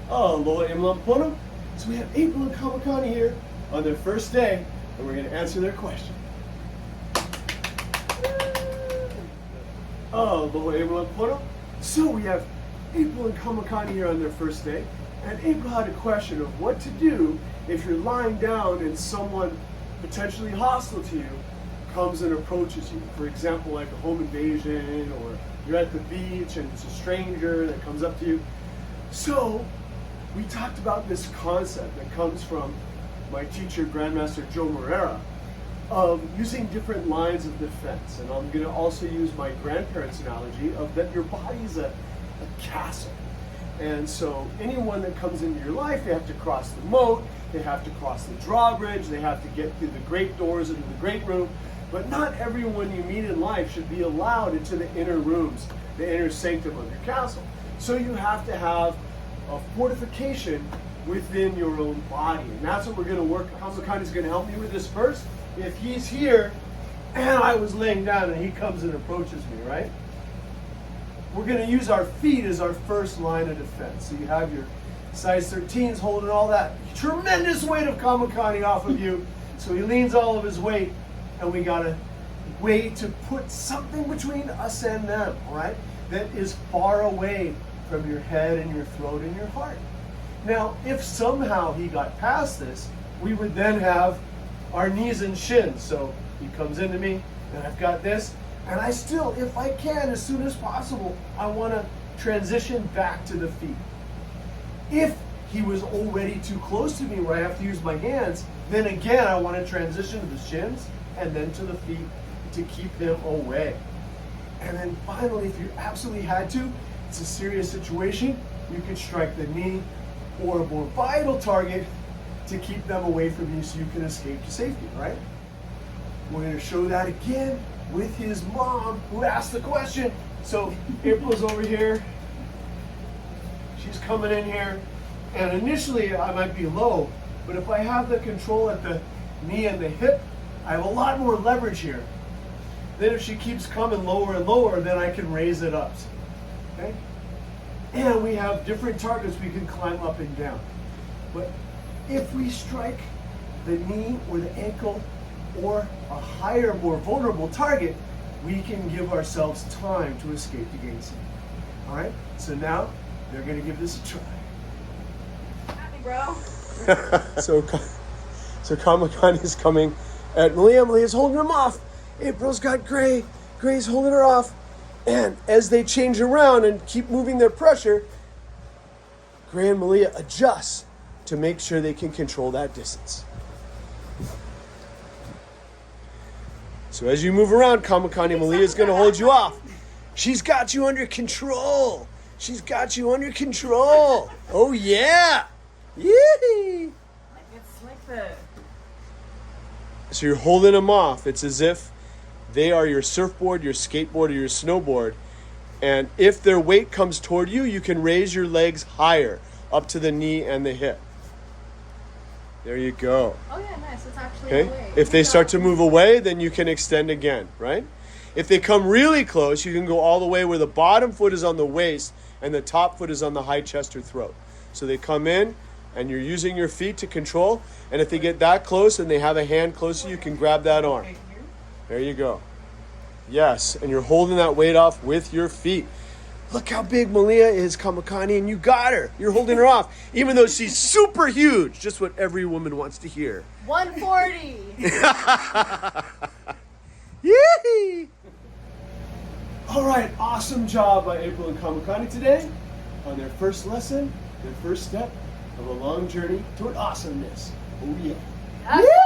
Aloha Imlam Pono. So we have April and Kamakani here on their first day, and we're going to answer their question. Aloha Imlam Pono. So we have April and Kamakani here on their first day, and April had a question of what to do if you're lying down and someone potentially hostile to you comes and approaches you. For example, like a home invasion, or you're at the beach and it's a stranger that comes up to you. So we talked about this concept that comes from my teacher, Grandmaster Joe Morera, of using different lines of defense. And I'm going to also use my grandparents' analogy of that your body's a castle. And so anyone that comes into your life, they have to cross the moat, they have to cross the drawbridge, they have to get through the great doors into the great room. But not everyone you meet in life should be allowed into the inner rooms, the inner sanctum of your castle. So you have to have a fortification within your own body. And that's what we're going to work on. Kamakani's going to help me with this first. If he's here and I was laying down and he comes and approaches me, right? We're going to use our feet as our first line of defense. So you have your size 13s holding all that tremendous weight of Kamakani off of you. So he leans all of his weight, and we got a way to put something between us and them, all right? That is far away from your head and your throat and your heart. Now, if somehow he got past this, we would then have our knees and shins. So he comes into me, and I've got this, and I still, if I can, as soon as possible, I want to transition back to the feet. If he was already too close to me where I have to use my hands, then again, I want to transition to the shins and then to the feet to keep him away. And then finally, if you absolutely had to, it's a serious situation, you could strike the knee or a more vital target to keep them away from you so you can escape to safety, right? We're going to show that again with his mom who asked the question. So April's over here. She's coming in here. And initially I might be low, but if I have the control at the knee and the hip, I have a lot more leverage here. Then if she keeps coming lower and lower, then I can raise it up. Okay? And we have different targets we can climb up and down. But if we strike the knee or the ankle or a higher, more vulnerable target, we can give ourselves time to escape to gain safety. All right? So now they're going to give this a try. Happy, bro. So Kamakani is coming at Malia. Malia's holding him off. April's got Gray. Gray's holding her off. And as they change around and keep moving their pressure, Gray and Malia adjust to make sure they can control that distance. So as you move around, Kamakani, Malia is going to hold you off. She's got you under control. She's got you under control. Oh, yeah. Yee! It's like the... So you're holding them off. It's as if they are your surfboard, your skateboard, or your snowboard. And if their weight comes toward you, you can raise your legs higher, up to the knee and the hip. There you go. Oh yeah, nice. It's actually Okay? away. If they start to move away, then you can extend again, right? If they come really close, you can go all the way where the bottom foot is on the waist and the top foot is on the high chest or throat. So they come in, and you're using your feet to control. And if they get that close and they have a hand close to you, you can grab that arm. There you go. Yes, and you're holding that weight off with your feet. Look how big Malia is, Kamakani, and you got her. You're holding her off, even though she's super huge. Just what every woman wants to hear. 140. Yee! All right, awesome job by April and Kamakani today on their first lesson, their first step of a long journey toward awesomeness. Oh yeah. Yes.